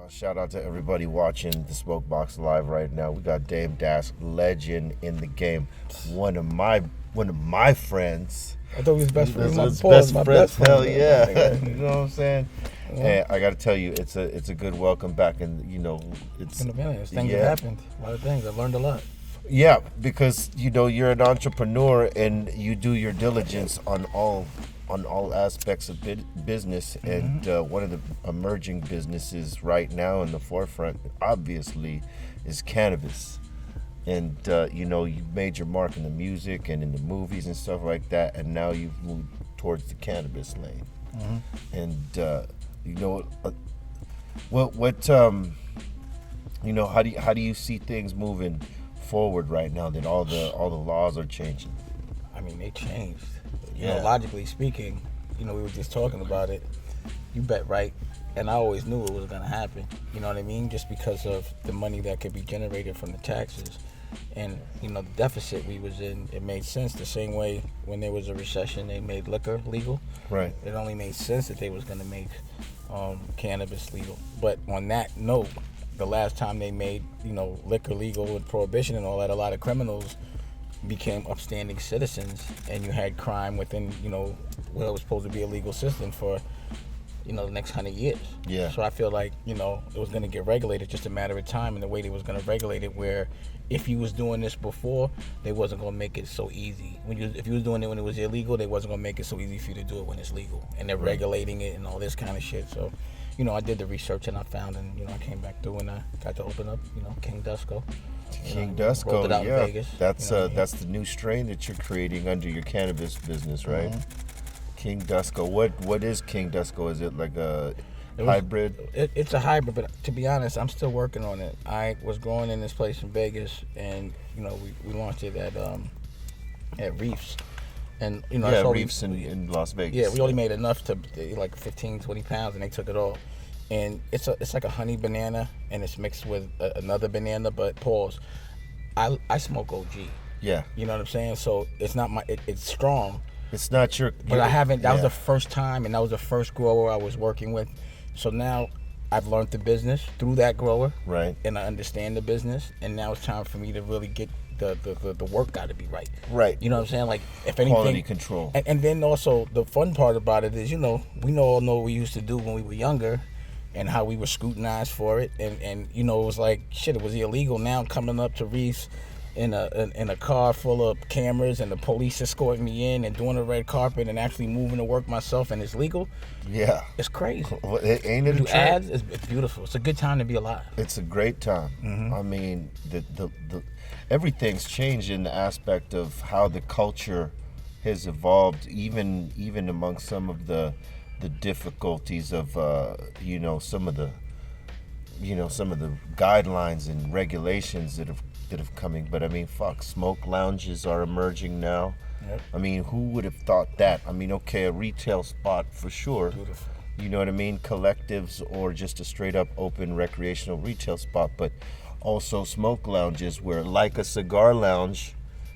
Shout out to everybody watching the Smokebox live right now. We got Dame Dash, legend in the game. One of my friends. I thought we was best friends. My best friend. Hell yeah. Yeah. You know what I'm saying? Yeah. And I got to tell you, it's a good welcome back, and It's been a minute. Things have happened. A lot of things. I've learned a lot. Yeah, because you're an entrepreneur and you do your diligence on all aspects of business, and one of the emerging businesses right now in the forefront, obviously, is cannabis. And you've made your mark in the music and in the movies and stuff like that, and now you've moved towards the cannabis lane. And how do you see things moving forward right now that all the laws are changing? I mean, they changed. Yeah. Logically speaking, we were just talking about it. You bet right. And I always knew it was going to happen. You know what I mean? Just because of the money that could be generated from the taxes. And, the deficit we was in, it made sense the same way when there was a recession, they made liquor legal. Right. It only made sense that they was going to make cannabis legal. But on that note, the last time they made, liquor legal with prohibition and all that, a lot of criminals became upstanding citizens, and you had crime within, what was supposed to be a legal system for, the next 100 years. Yeah. So I feel like, it was going to get regulated, just a matter of time, and the way they was going to regulate it, where if you was doing this before, they wasn't going to make it so easy. If you was doing it when it was illegal, they wasn't going to make it so easy for you to do it when it's legal. And they're regulating it and all this kind of shit. So, I did the research and I found, and, I came back through and I got to open up, King Dusko. King Dusko, rolled it out in Vegas, that's the new strain that you're creating under your cannabis business, right? King Dusko. What is King Dusko? Is it like a hybrid? It's a hybrid, but to be honest, I'm still working on it. I was growing in this place in Vegas, and we launched it at Reefs, and Reefs in Las Vegas. Yeah, we only made enough to like 15, 20 pounds, and they took it all. And it's like a honey banana, and it's mixed with another banana. But pause, I smoke OG. Yeah. You know what I'm saying? So it's not it's strong. It's not your. But I haven't. That was the first time, and that was the first grower I was working with. So now I've learned the business through that grower. Right. And I understand the business, and now it's time for me to really get the work got to be right. Right. You know what I'm saying? Like, if anything, quality control. And then also the fun part about it is, we all know what we used to do when we were younger, and how we were scrutinized for it, and it was like shit. It was illegal. Now coming up to Reefs in a car full of cameras, and the police escorting me in and doing a red carpet and actually moving to work myself, and it's legal. Yeah, it's crazy. Well, ain't it? Do ads? It's beautiful. It's a good time to be alive. It's a great time. I mean, the everything's changed in the aspect of how the culture has evolved, even among some of the difficulties of some of the guidelines and regulations that have coming. But I mean, smoke lounges are emerging now. Yep. I mean, who would have thought that? I mean, okay, a retail spot for sure. Beautiful. You know what I mean? Collectives or just a straight up open recreational retail spot, but also smoke lounges where, like a cigar lounge,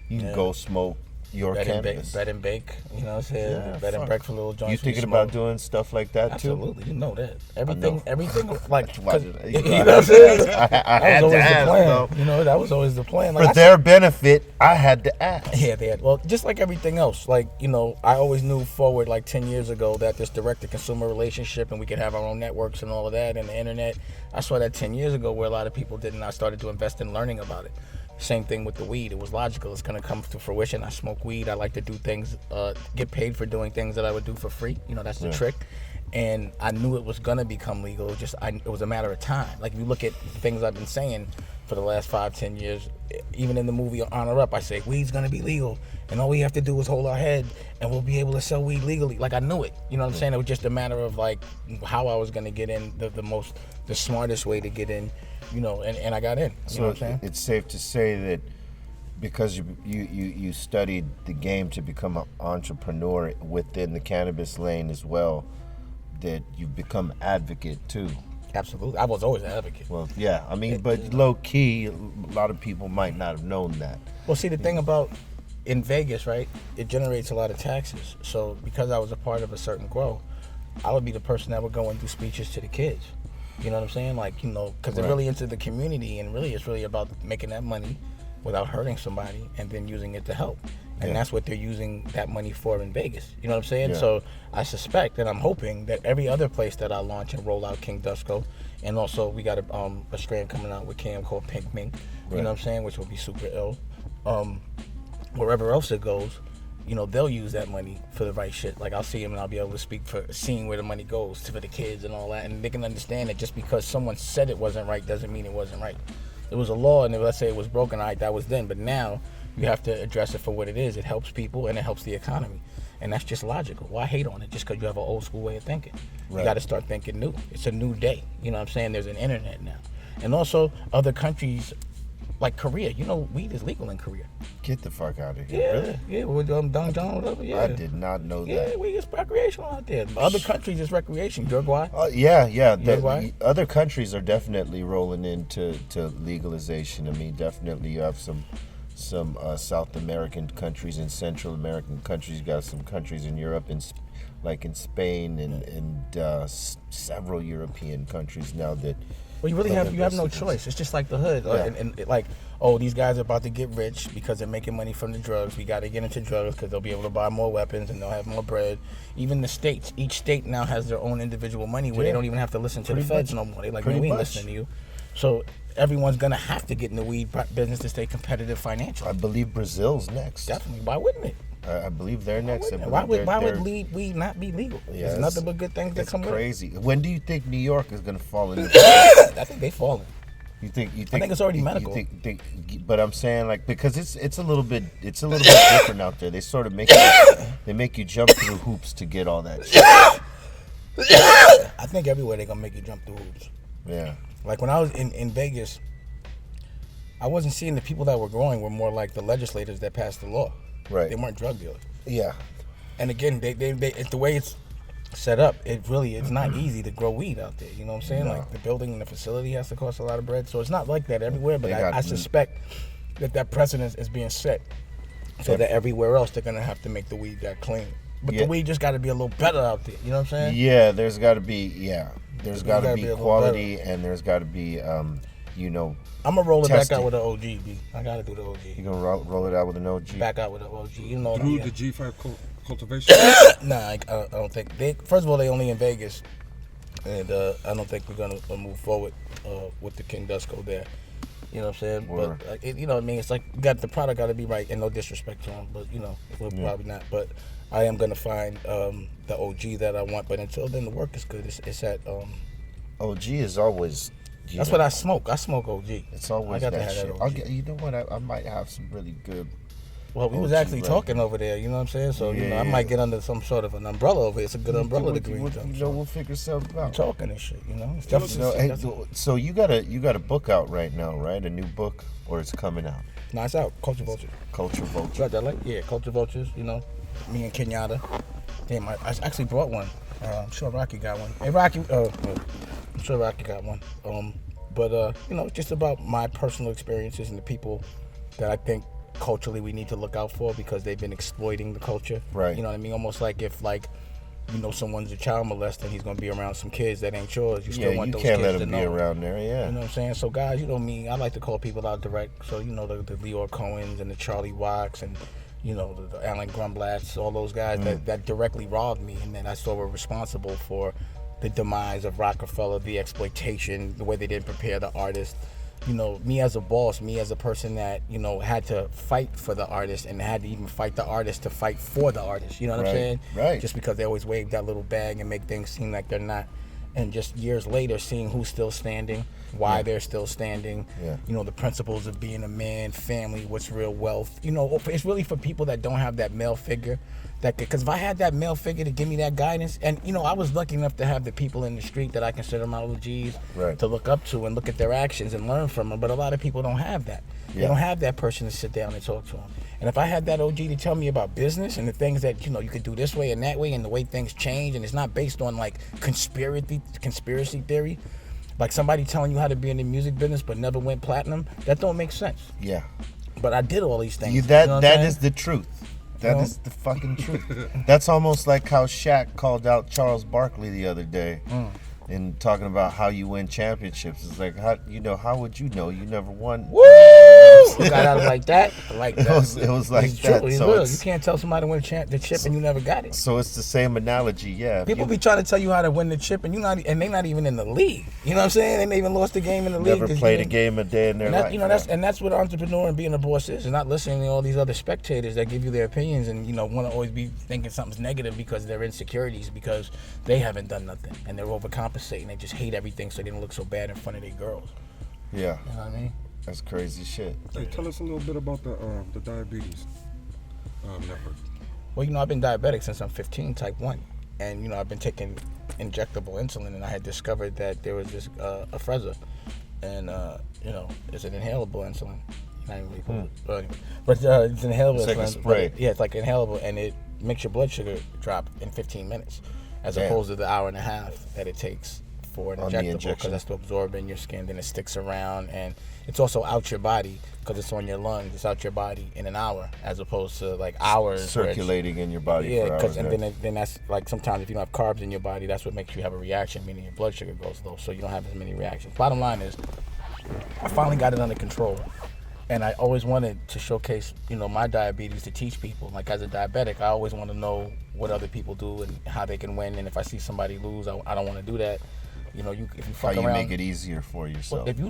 you can go smoke your cannabis. Bed and bake, you know what I'm saying? Yeah, bed and breakfast, little joints. You thinking about doing stuff like that Absolutely, too? you know that. Everything like, you know what I'm saying? I had to ask, though. That was always the plan. For their benefit, I had to ask. Yeah, they had. Well, just like everything else, I always knew forward, like 10 years ago, that this direct-to-consumer relationship, and we could have our own networks and all of that, and the internet. I saw that 10 years ago where a lot of people didn't. I started to invest in learning about it. Same thing with the weed. It was logical. It's going to come to fruition. I smoke weed. I like to do things, get paid for doing things that I would do for free. That's the trick. And I knew it was going to become legal. It was a matter of time. Like, if you look at things I've been saying for the last 5-10 years, even in the movie Honor Up, I say, weed's going to be legal. And all we have to do is hold our head, and we'll be able to sell weed legally. Like, I knew it. You know what I'm saying? It was just a matter of, like, how I was going to get in, the smartest way to get in. And I got in. You know what I'm saying? It's safe to say that because you studied the game to become an entrepreneur within the cannabis lane as well, that you've become advocate too. Absolutely. I was always an advocate. Well, yeah. I mean, but low key, a lot of people might not have known that. Well, see, the thing about in Vegas, right, it generates a lot of taxes. So because I was a part of a certain grow, I would be the person that would go and do speeches to the kids. You know what I'm saying? Like, you know, because Right. it really into the community, and really it's really about making that money without hurting somebody and then using it to help. And Yeah. that's what they're using that money for in Vegas. You know what I'm saying? Yeah. So I suspect and I'm hoping that every other place that I launch and roll out King Dusko, and also we got a strand coming out with Cam called Pink Mink, you Right. know what I'm saying, which will be super ill. Wherever else it goes, you know, they'll use that money for the right shit. Like, I'll see them and I'll be able to speak for seeing where the money goes to for the kids and all that. And they can understand that just because someone said it wasn't right doesn't mean it wasn't right. It was a law, and let's say it was broken, all right, that was then. But now you have to address it for what it is. It helps people and it helps the economy. And that's just logical. Why hate on it just because you have an old school way of thinking? Right. You got to start thinking new. It's a new day. You know what I'm saying? There's an internet now. And also other countries like Korea. You know, weed is legal in Korea. Get the fuck out of here. Yeah, Really? yeah, with Dong John, whatever. Yeah, I did not know yeah, that. we it's recreational out there. Other countries it's recreation. Uruguay. Yeah. Uruguay? The other countries are definitely rolling into legalization. I mean, definitely you have some South American countries and Central American countries. You got some countries in Europe, like in Spain and several European countries now that. Well, you really have no choice. It's just like the hood, Yeah. and like, oh, these guys are about to get rich because they're making money from the drugs. We got to get into drugs because they'll be able to buy more weapons and they'll have more bread. Even the states, each state now has their own individual money where they don't even have to listen to the feds no more. They like, man, we ain't listening to you. So everyone's gonna have to get in the weed business to stay competitive financially. I believe Brazil's next. Definitely. Why wouldn't it? I believe they're next. Why would weed not be legal? Yeah, There's nothing but good things that It's come crazy. When do you think New York is gonna fall into? with it. I think they falling. You think? I think it's already medical. But I'm saying like because it's a little bit different out there. They sort of make you jump through hoops to get all that shit. I think everywhere they're gonna make you jump through hoops. Yeah. Like when I was in Vegas, I wasn't seeing the people that were growing were more like the legislators that passed the law. Right. They weren't drug dealers. Yeah. And again, they it's the way it's set up. It's not easy to grow weed out there. You know what I'm saying? No. Like the building and the facility has to cost a lot of bread. So it's not like that everywhere. But They I suspect that precedent is being set, so that everywhere else they're gonna have to make the weed that clean. But the weed just got to be a little better out there. You know what I'm saying? Yeah. There's got to be quality, and there's got to be I'm gonna roll it back testing. out with an OG, B. I gotta do the OG. You gonna roll it out with an OG? Back out with an OG. You know. Through the G5 cultivation? Nah, I don't think they. First of all, they only in Vegas, and I don't think we're gonna move forward with the King Dusko there. You know what I'm saying? Word. But you know what I mean. It's like the product got to be right, and no disrespect to him, but we're probably not. But I am gonna find the OG that I want. But until then, the work is good. It's at. OG is always. That's what I smoke. I smoke OG. It's always I got to that have shit. that OG. You know what? I might have some really good. Well, we was OG actually right talking over there. You know what I'm saying? So I might get under some sort of an umbrella over here. It's a good umbrella degree. We'll figure something out. Talking and shit. It's definitely. So you got a book out right now, right? A new book, or it's coming out? No, it's out. Culture Vultures. Culture Vulture. Got that, yeah, Culture Vultures. Me and Kenyatta. Damn, I actually brought one. I'm sure Rocky got one. Hey, Rocky. I'm sure Rocky got one. But it's just about my personal experiences and the people that I think culturally we need to look out for because they've been exploiting the culture. Right. You know what I mean? Almost like if someone's a child molester and he's gonna be around some kids that ain't yours. You still want those kids to know. You can't let him be around there. Yeah. You know what I'm saying? So guys, me, I like to call people out direct. So the Leor Cohens and the Charlie Watts and the Alan Grumblats, all those guys that directly robbed me, and then I saw were responsible for the demise of Rockefeller, the exploitation, the way they didn't prepare the artist. Me as a boss, me as a person that, had to fight for the artist and had to even fight the artist to fight for the artist. You know what I'm saying? Right. Just because they always wave that little bag and make things seem like they're not. And just years later, seeing who's still standing, why they're still standing, the principles of being a man, family, what's real wealth. It's really for people that don't have that male figure. Because if I had that male figure to give me that guidance, and I was lucky enough to have the people in the street that I consider my OGs to look up to and look at their actions and learn from them. But a lot of people don't have that. They don't have that person to sit down and talk to them. And if I had that OG to tell me about business and the things that you could do this way and that way and the way things change, and it's not based on like conspiracy theory, like somebody telling you how to be in the music business but never went platinum, that don't make sense. Yeah. But I did all these things. That is the truth. That is the fucking truth. That's almost like how Shaq called out Charles Barkley the other day. and talking about how you win championships. It's like, how would you know? You never won. Woo! You got out like that? Like that. It was like it's that. True. So you can't tell somebody to win the chip and you never got it. So it's the same analogy, yeah. People be trying to tell you how to win the chip and they're not even in the league. You know what I'm saying? They even lost the game in the league. Never played a game a day in their life. That's what an entrepreneur and being a boss is. Not listening to all these other spectators that give you their opinions and want to always be thinking something's negative because they're insecurities because they haven't done nothing and they're overcompensating. They just hate everything so they don't look so bad in front of their girls. Yeah. You know what I mean? That's crazy shit. Hey, tell us a little bit about the diabetes network. Well, I've been diabetic since I'm 15, type 1. And, I've been taking injectable insulin, and I had discovered that there was this Afrezza. And, it's an inhalable insulin. Not even really cool. But it's an inhalable insulin. It's like a spray. It's like inhalable, and it makes your blood sugar drop in 15 minutes, as opposed to the hour and a half that it takes for an injectable, because that's to absorb in your skin, then it sticks around, and it's also out your body because it's on your lungs. It's out your body in an hour, as opposed to like hours circulating in your body. Yeah, because then that's like sometimes if you don't have carbs in your body, that's what makes you have a reaction, meaning your blood sugar goes low, so you don't have as many reactions. Bottom line is, I finally got it under control, and I always wanted to showcase my diabetes to teach people. Like as a diabetic, I always want to know what other people do and how they can win, and if I see somebody lose, I don't want to do that. If you fuck how you around, make it easier for yourself. If you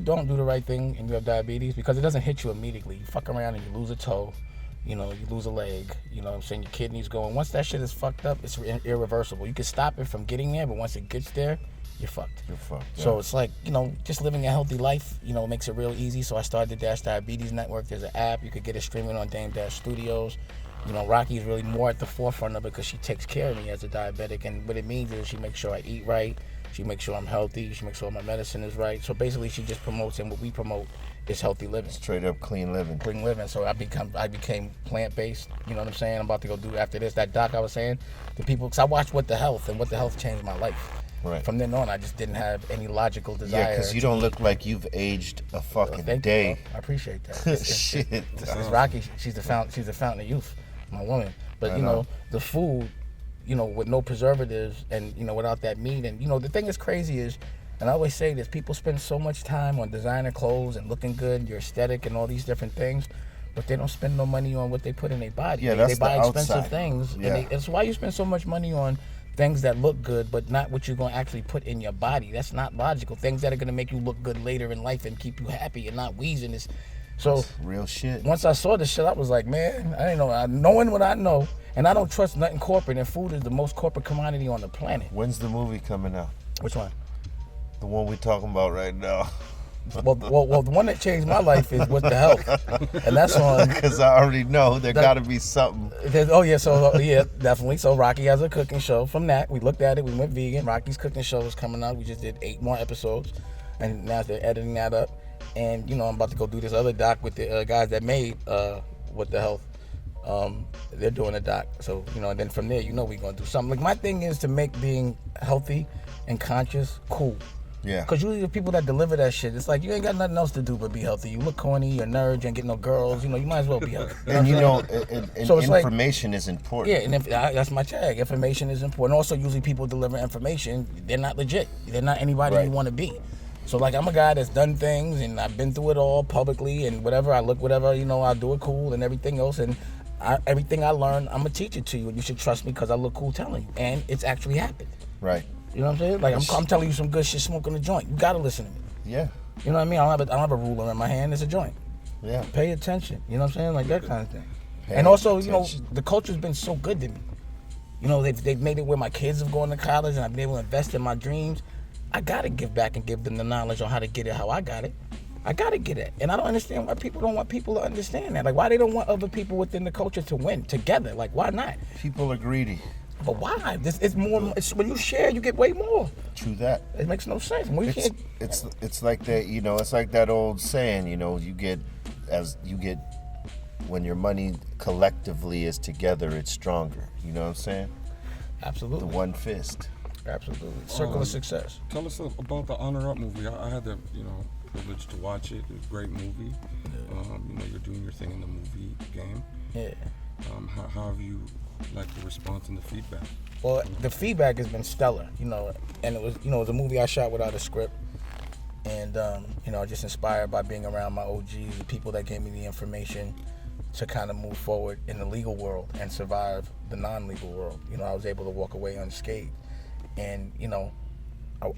don't do the right thing and you have diabetes, because it doesn't hit you immediately. You fuck around and you lose a toe, you lose a leg, what I'm saying, your kidneys going. Once that shit is fucked up, it's irreversible. You can stop it from getting there, but once it gets there, you're fucked. You're fucked. Yeah. So it's like, just living a healthy life, makes it real easy. So I started the Dash Diabetes Network. There's an app. You could get it streaming on Dame Dash Studios. Rocky's really more at the forefront of it because she takes care of me as a diabetic. And what it means is she makes sure I eat right. She makes sure I'm healthy. She makes sure my medicine is right. So basically, she just promotes, and what we promote is healthy living. Straight up clean living. Clean living. So I became plant-based. You know what I'm saying? I'm about to go do after this. That doc I was saying, the people, because I watched What the Health, and What the Health changed my life. Right. From then on, I just didn't have any logical desire. Yeah, because you don't look like you've aged a fucking day. You, I appreciate that. Shit. This is Rocky. She's the fountain of youth, my woman. But the food, with no preservatives and without that meat, and the thing that's crazy is, and I always say this, people spend so much time on designer clothes and looking good, your aesthetic and all these different things, but they don't spend no money on what they put in their body. Yeah, they buy expensive things. Yeah. And that's why you spend so much money on things that look good, but not what you're going to actually put in your body. That's not logical. Things that are going to make you look good later in life and keep you happy and not wheezing. So that's real shit. Once I saw this shit, I was like, man, I didn't know. Knowing what I know, and I don't trust nothing corporate, and food is the most corporate commodity on the planet. When's the movie coming out? Which one? The one we're talking about right now. Well, the one that changed my life is What the Health, and that's on. Because I already know there got to be something. Definitely. So Rocky has a cooking show. From that, we looked at it. We went vegan. Rocky's cooking show is coming out. We just did 8 more episodes, and now they're editing that up. And I'm about to go do this other doc with the guys that made What the Health. They're doing a doc. So and then from there, we're gonna do something. Like my thing is to make being healthy and conscious cool. Yeah. Because usually the people that deliver that shit, it's like you ain't got nothing else to do but be healthy. You look corny, you're a nerd, you ain't get no girls. You might as well be healthy. And so information is important. Yeah, and that's my tag. Information is important. Also, usually people deliver information, they're not legit. They're not anybody you want to be. So like I'm a guy that's done things and I've been through it all publicly and whatever. I look whatever, I'll do it cool and everything else. And everything I learned, I'm gonna teach it to you, and you should trust me because I look cool telling you, and it's actually happened. Right. You know what I'm saying? Like I'm telling you some good shit, smoking a joint. You gotta listen to me. Yeah. You know what I mean? I don't have a ruler in my hand. It's a joint. Yeah. Pay attention. You know what I'm saying? Like that kind of thing. And also, the culture's been so good to me. They've made it where my kids have gone to college, and I've been able to invest in my dreams. I gotta give back and give them the knowledge on how to get it, how I got it. I gotta get it. And I don't understand why people don't want people to understand that. Like why they don't want other people within the culture to win together. Like why not? People are greedy. But why? It's more. It's when you share, you get way more. True that. It makes no sense. It's like that. It's like that old saying. You get when your money collectively is together, it's stronger. You know what I'm saying? Absolutely. The one fist. Absolutely. Circle of success. Tell us about the Honor Up movie. I had the privilege to watch it. It's a great movie. Yeah. You're doing your thing in the movie game. Yeah. How have you like the response and the feedback? Well, the feedback has been stellar, and it was, it was a movie I shot without a script, and just inspired by being around my OGs, the people that gave me the information to kind of move forward in the legal world and survive the non-legal world. I was able to walk away unscathed, and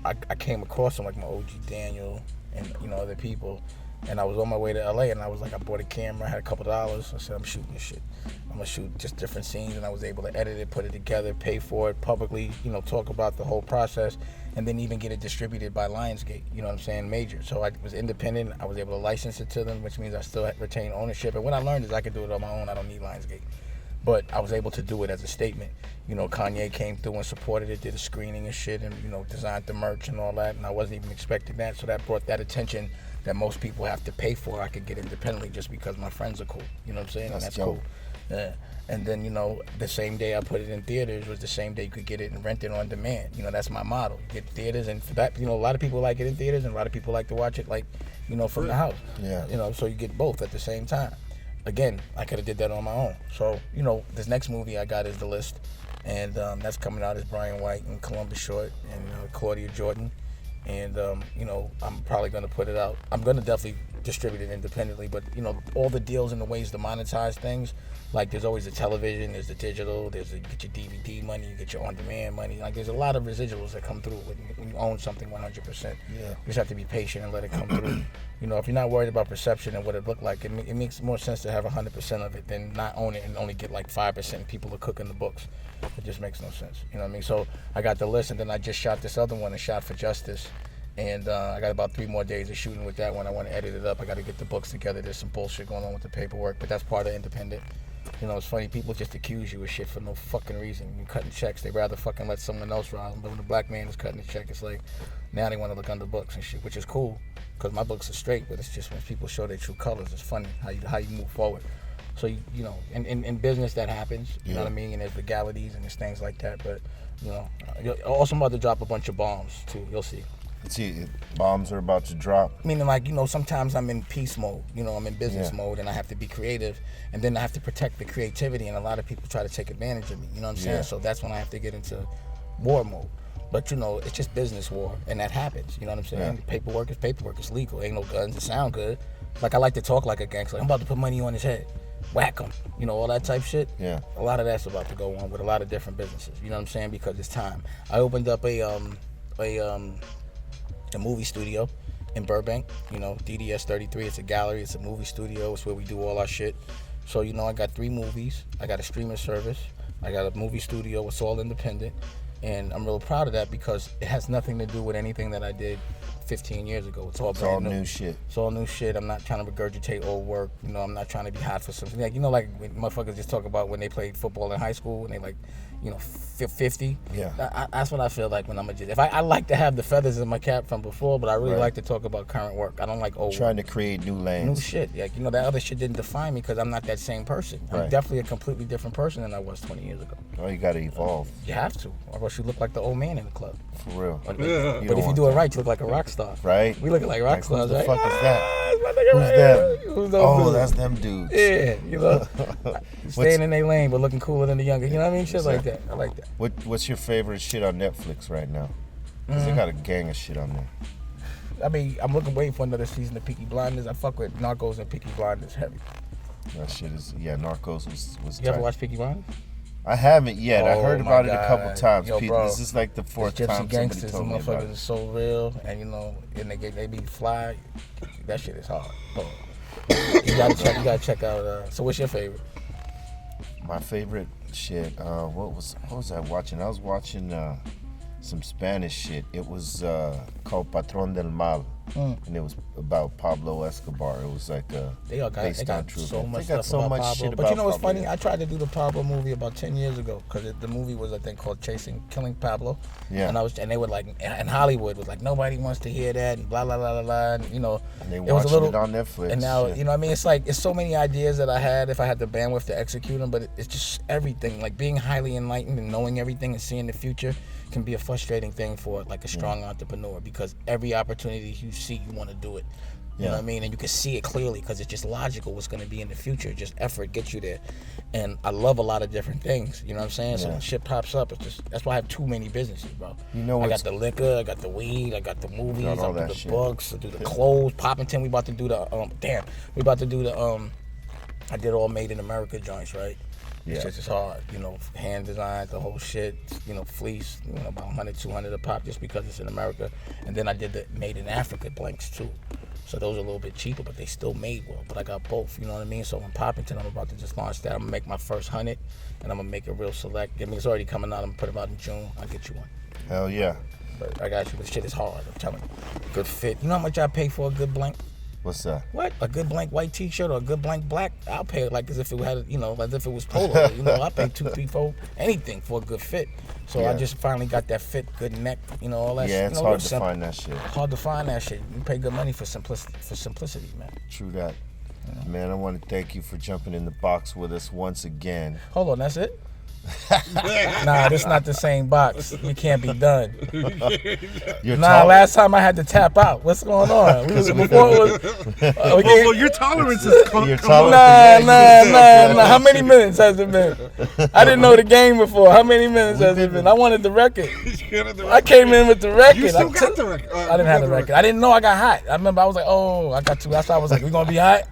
I came across them like my OG Daniel and other people. And I was on my way to LA, and I was like, I bought a camera, I had a couple dollars. I said, I'm shooting this shit. I'm gonna shoot just different scenes, and I was able to edit it, put it together, pay for it publicly, talk about the whole process, and then even get it distributed by Lionsgate, major. So I was independent. I was able to license it to them, which means I still retain ownership. And what I learned is I could do it on my own. I don't need Lionsgate. But I was able to do it as a statement. Kanye came through and supported it, did a screening and shit, and, designed the merch and all that, and I wasn't even expecting that. So that brought that attention that most people have to pay for. I could get independently just because my friends are cool. You know what I'm saying? That's and that's dope. cool. Yeah. And then, the same day I put it in theaters was the same day you could get it and rent it on demand. That's my model. Get theaters, and for that, a lot of people like it in theaters, and a lot of people like to watch it, from the house. Yeah. So you get both at the same time. Again, I could have did that on my own. So, this next movie I got is The List, and that's coming out as Brian White and Columbus Short and Claudia Jordan. And, I'm probably going to put it out. I'm going to definitely distribute it independently, but, all the deals and the ways to monetize things, like there's always the television, there's the digital, you get your DVD money, you get your on-demand money. Like there's a lot of residuals that come through when you own something 100%. Yeah. You just have to be patient and let it come through. If you're not worried about perception and what it looked like, it makes more sense to have 100% of it than not own it and only get like 5% and people are cooking the books. It just makes no sense. You know what I mean? So I got The List, and then I just shot this other one, and Shot for Justice. And I got about 3 more days of shooting with that one. I want to edit it up. I got to get the books together. There's some bullshit going on with the paperwork, but that's part of independent. It's funny. People just accuse you of shit for no fucking reason. You're cutting checks. They rather fucking let someone else ride them. But when the black man is cutting the check, it's like, now they want to look under books and shit, which is cool, because my books are straight. But it's just when people show their true colors, it's funny how you move forward. So, in business that happens, you know what I mean? And there's legalities and there's things like that. But, you'll also about to drop a bunch of bombs, too. You'll see. See, bombs are about to drop. Meaning, sometimes I'm in peace mode, I'm in business mode, and I have to be creative, and then I have to protect the creativity, and a lot of people try to take advantage of me, you know what I'm saying? So that's when I have to get into war mode. But, it's just business war, and that happens, you know what I'm saying? Yeah. Paperwork is legal. Ain't no guns. It sound good. Like, I like to talk like a gangster. I'm about to put money on his head. Whack him. All that type shit. Yeah. A lot of that's about to go on with a lot of different businesses, you know what I'm saying? Because it's time. I opened up a movie studio in Burbank, DDS 33. It's a gallery, it's a movie studio, it's where we do all our shit. So, I got 3 movies, I got a streaming service, I got a movie studio, it's all independent, and I'm real proud of that because it has nothing to do with anything that I did 15 years ago. It's all brand new shit. It's all new shit. I'm not trying to regurgitate old work, I'm not trying to be hot for something. Like, like when motherfuckers just talk about when they played football in high school and they 50. Yeah. That's what I feel like when I'm a if I like to have the feathers in my cap from before, but I really like to talk about current work. I don't like old Trying work. to create new lanes. New shit. Like, that other shit didn't define me because I'm not that same person. I'm definitely a completely different person than I was 20 years ago. Oh, you got to evolve. You have to, or else you look like the old man in the club. For real. But if you do it right, you look like a rock star. Right. We look like rock stars, Who the right? fuck is that? Who's them? Who's those Oh, dudes? that's them dudes. Yeah, staying in their lane but looking cooler than the younger. You know what I mean? Shit like that. I like that. What's your favorite shit on Netflix right now? Because they got a gang of shit on there. I mean, I'm waiting for another season of Peaky Blinders. I fuck with Narcos and Peaky Blinders heavy. That shit is, Narcos was You ever tight. watch Peaky Blinders? I haven't yet. I Oh heard my about it a God. couple times. Yo, bro, this is like the 4th Gypsy time somebody gangsters, the told me about motherfuckers it. is so real, and and they be fly. That shit is hard. Bro. You gotta check out. So what's your favorite? My favorite shit. What was I watching? I was watching some Spanish shit. It was called Patron del Mal, and it was about Pablo Escobar. It was like They got true so events. much They got stuff so about much Pablo. shit But about you know what's Pablo. funny? I tried to do the Pablo movie about 10 years ago because the movie was, I think, called Killing Pablo. Yeah. And they were like, and Hollywood was like, nobody wants to hear that, and blah blah blah blah blah. And, And they it was watching a little, it on Netflix. And now, yeah. you know what I mean? It's like, it's so many ideas that I had if I had the bandwidth to execute them, but it's just everything. Like being highly enlightened and knowing everything and seeing the future can be a frustrating thing for like a strong entrepreneur because every opportunity you see, you want to do it. You know what I mean? And you can see it clearly because it's just logical what's going to be in the future. Just effort gets you there. And I love a lot of different things. You know what I'm saying? So when shit pops up, it's just, that's why I have too many businesses, bro. You know, I got the liquor, I got the weed, I got the movies, I do the books, I do the clothes. Poppington, we about to do the I did all made in America joints, right? Yeah. It's just hard, you know, hand designed, the whole shit, you know, fleece, you know, about 100, 200 a pop just because it's in America. And then I did the made in Africa blanks too. So those are a little bit cheaper, but they still made well. But I got both, you know what I mean? So in Poppington, I'm about to just launch that. I'm gonna make my first 100, and I'm gonna make it real select. I mean, it's already coming out. I'm gonna put it out in June. I'll get you one. Hell yeah. But I got you. But shit is hard. I'm telling you. Good fit. You know how much I pay for a good blank? What's that? What? A good blank white T-shirt or a good blank black? I'll pay it like as if it had, you know, as if it was polo. You know, I pay 2, 3, 4, anything for a good fit. So I just finally got that fit, good neck, you know, all that. Yeah, shit. it's you know, hard to find that shit. Hard to find that shit. You pay good money for simplicity, man. True that. Man, I want to thank you for jumping in the box with us once again. Hold on, that's it? Nah, this not the same box. It can't be done. Last time I had to tap out. What's going on? Your tolerance is Nah. How many minutes has it been? I didn't know the game before. How many minutes has it been? I wanted the record. I came in with the record. You still got the record. I didn't have the record. I didn't know I got hot. I remember I was like, oh, I got to. That's why I was like, we gonna be hot?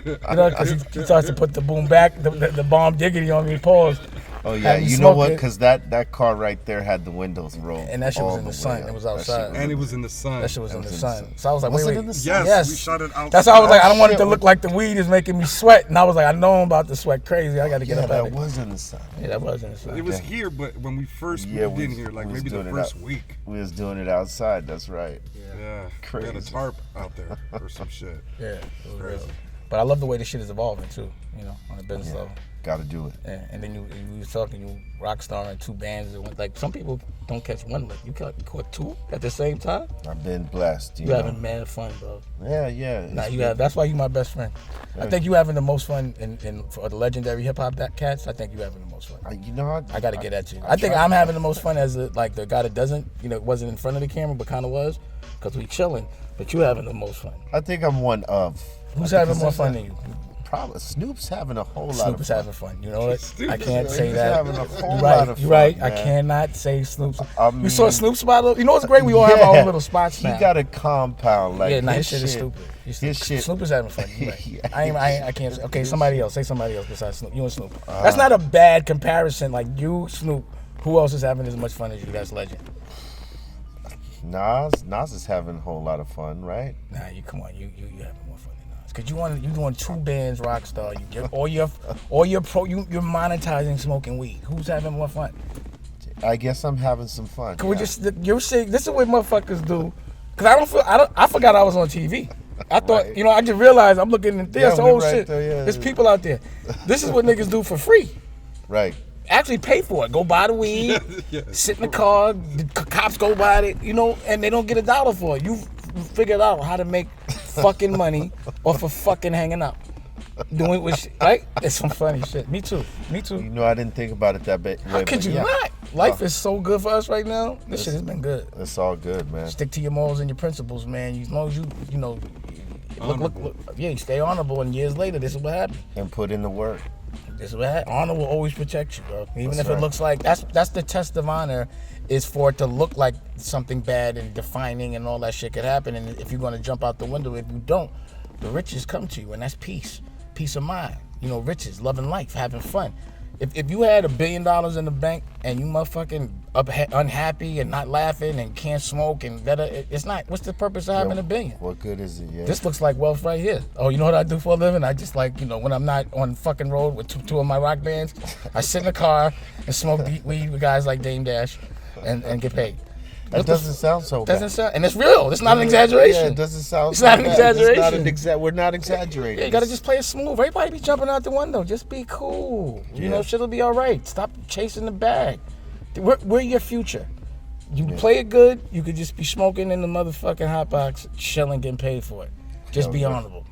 You know, because he starts to put the boom back, the bomb diggity on me. Pause. Oh yeah, you know what? Because that car right there had the windows rolled. And that shit was in the sun. It was outside. And it was in the sun. That shit was in the sun. So I was like, was wait. It in the sun? Yes, we shot it outside. That's why I was like, I don't want it to look like the weed is making me sweat. And I was like, I know I'm about to sweat crazy. I got to get up out of it. That was in the sun. Yeah, that was in the sun. It was here, but when we first moved in here, like maybe the first week. We was doing it outside. That's right. Yeah. Crazy. We had a tarp out there or some shit. Yeah, it was crazy. But I love the way the shit is evolving too, you know, on a business level. Got to do it. Yeah, and then you was talking, you rock star in 2 bands. Like some people don't catch one lick. You caught 2 at the same time. I've been blessed. You having mad fun, bro. Yeah. Nah, you have. That's why you my best friend. I think you having the most fun in for the legendary hip hop cats. I think you having the most fun. I got to get at you. I think I'm having the most fun as the guy that doesn't, you know, wasn't in front of the camera but kind of was, because we chilling. But you having the most fun. I think I'm one of. Who's having more fun than you? Probably Snoop's having a whole lot of fun. Snoop is having fun. You know what? I can't say He's that. having a whole lot of fun. You're right. Man. I cannot say Snoop's. You saw Snoop's spot? You know what's great? We all have our own little spots now. He got a compound. Like, his shit is stupid. His shit. Snoop is having fun. You're right. I can't. Okay, somebody else. Say somebody else besides Snoop. You and Snoop. That's not a bad comparison. Like you, Snoop. Who else is having as much fun as you? That's legend. Nas is having a whole lot of fun, right? Nah, you come on. You having more fun than Nas. Cause you doing 2 bands, Rockstar. You're monetizing smoking weed. Who's having more fun? I guess I'm having some fun. Can we just? You're saying this is what motherfuckers do. Cause I forgot I was on TV. I thought, right. You know, I just realized I'm looking at this whole shit. There's people out there. This is what niggas do for free. Right. Actually pay for it. Go buy the weed, sit in the car, the cops go buy it, you know, and they don't get $1 for it. You figured out how to make fucking money off of fucking hanging out. Doing what right? It's some funny shit. Me too. You know, I didn't think about it that way. How could you not? Life is so good for us right now. This shit has been good. It's all good, man. Stick to your morals and your principles, man. As long as you know, look, you stay honorable, and years later, this is what happens. And put in the work. This is what happens. Honor will always protect you, bro. Even if it looks like that's the test of honor, is for it to look like something bad and defining and all that shit could happen. And if you're gonna jump out the window, if you don't, the riches come to you, and that's peace of mind. You know, riches, loving life, having fun. If you had $1 billion in the bank and you motherfucking unhappy and not laughing and can't smoke and it's not. What's the purpose of having $1 billion? What good is it? Yeah. This looks like wealth right here. Oh, you know what I do for a living? I just when I'm not on fucking road with two of my rock bands, I sit in the car and smoke weed with guys like Dame Dash and get paid. It doesn't sound so bad. And it's real. It's not an exaggeration. Yeah, it doesn't sound It's not an exaggeration. We're not exaggerating. Yeah, you gotta just play it smooth. Everybody be jumping out the window. Just be cool. You know, shit'll be all right. Stop chasing the bag. We're your future. You play it good, you could just be smoking in the motherfucking hot box, chilling, getting paid for it. Just be honorable.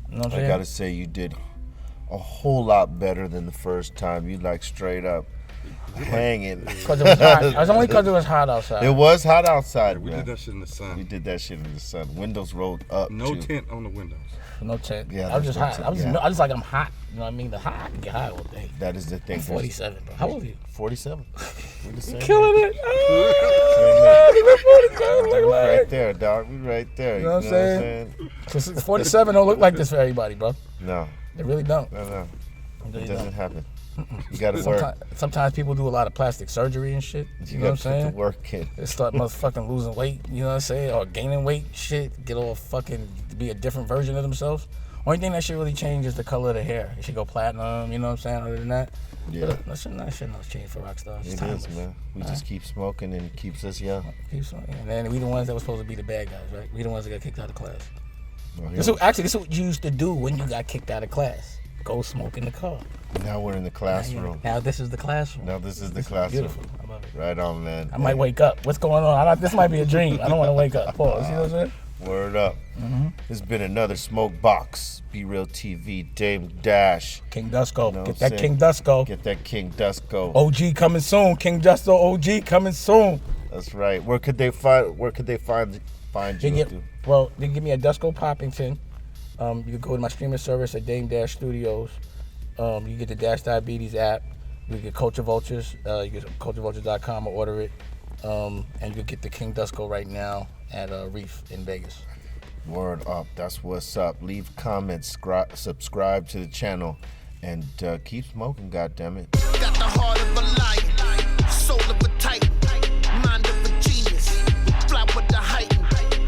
You know what I'm saying? I gotta say, you did a whole lot better than the first time. You straight up hanging. Because it was hot. It was only because it was hot outside. It was hot outside, We man. did that shit in the sun. We did that shit in the sun. Windows rolled up. No too. tent on the windows. No tent. Yeah, I was just there's hot. no I was tent, just, I was like, I'm hot. You know what I mean? The hot. You get hot all day. That is the thing. I'm 47, bro. How old are you? 47. We're the same. Killing it. We right there, dog. We right there. You know what I'm saying? 47 don't look like this for everybody, bro. No. They really don't. No. They It don't. doesn't happen. You gotta work. Sometimes people do a lot of plastic surgery and shit. You know what I'm gotta put the saying? work in. They start motherfucking losing weight, you know what I'm saying? Or gaining weight, shit. Get all fucking, be a different version of themselves. Only thing that should really change is the color of the hair. It should go platinum, you know what I'm saying? Other than that, Yeah. but that shit not change for rock stars. It's It timeless. is, man. We just keep smoking and it keeps us young. And then we the ones that were supposed to be the bad guys, right? We the ones that got kicked out of class. Well, This is what you used to do when you got kicked out of class. Go smoke in the car. now we're in the classroom. Now this is the classroom. Now this is the classroom. Beautiful. I love it. Right on, man. I might wake up. What's going on? This might be a dream. I don't want to wake up. Pause. You know what I'm saying? Word up. This has been another Smokebox. BREALTV. Dame Dash. King Dusko. know Get what that I'm King Dusko. Get that King Dusko. OG coming soon. King Dusko OG coming soon. That's right. Where could they find you? Well, they give me a Dusko Poppington. You can go to my streaming service at Dame Dash Studios. You get the Dash Diabetes app. You get Culture Vultures. You get culturevultures.com or order it. And you can get the King Dusko right now at Reef in Vegas. Word up. That's what's up. Leave comments, subscribe to the channel, and keep smoking, goddammit. Got the heart of a lion, soul of a titan, mind of a genius, fly with the height.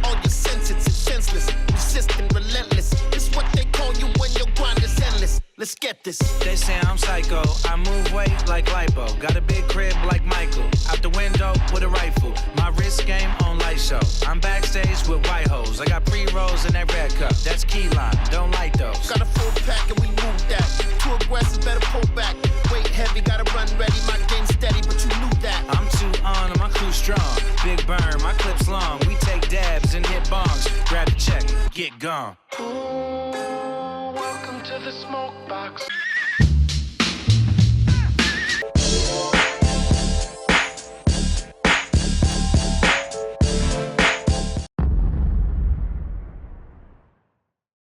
All your senses is senseless, resistant, relentless. It's what they call you when your grind is endless. Let's get this. They say I'm psycho. I move weight like lipo. Got a big crib like Michael. Out the window with a rifle. My wrist game on light show. I'm backstage with white hoes. I got pre-rolls in that red cup. That's key lime. Don't like those. Got a full pack and we move that. Too aggressive, better pull back. Weight heavy, gotta run ready. My game steady, but you knew that. I'm too on and my crew strong. Big burn, my clip's long. We take dabs and hit bongs. Grab the check, get gone. Welcome to the Smokebox.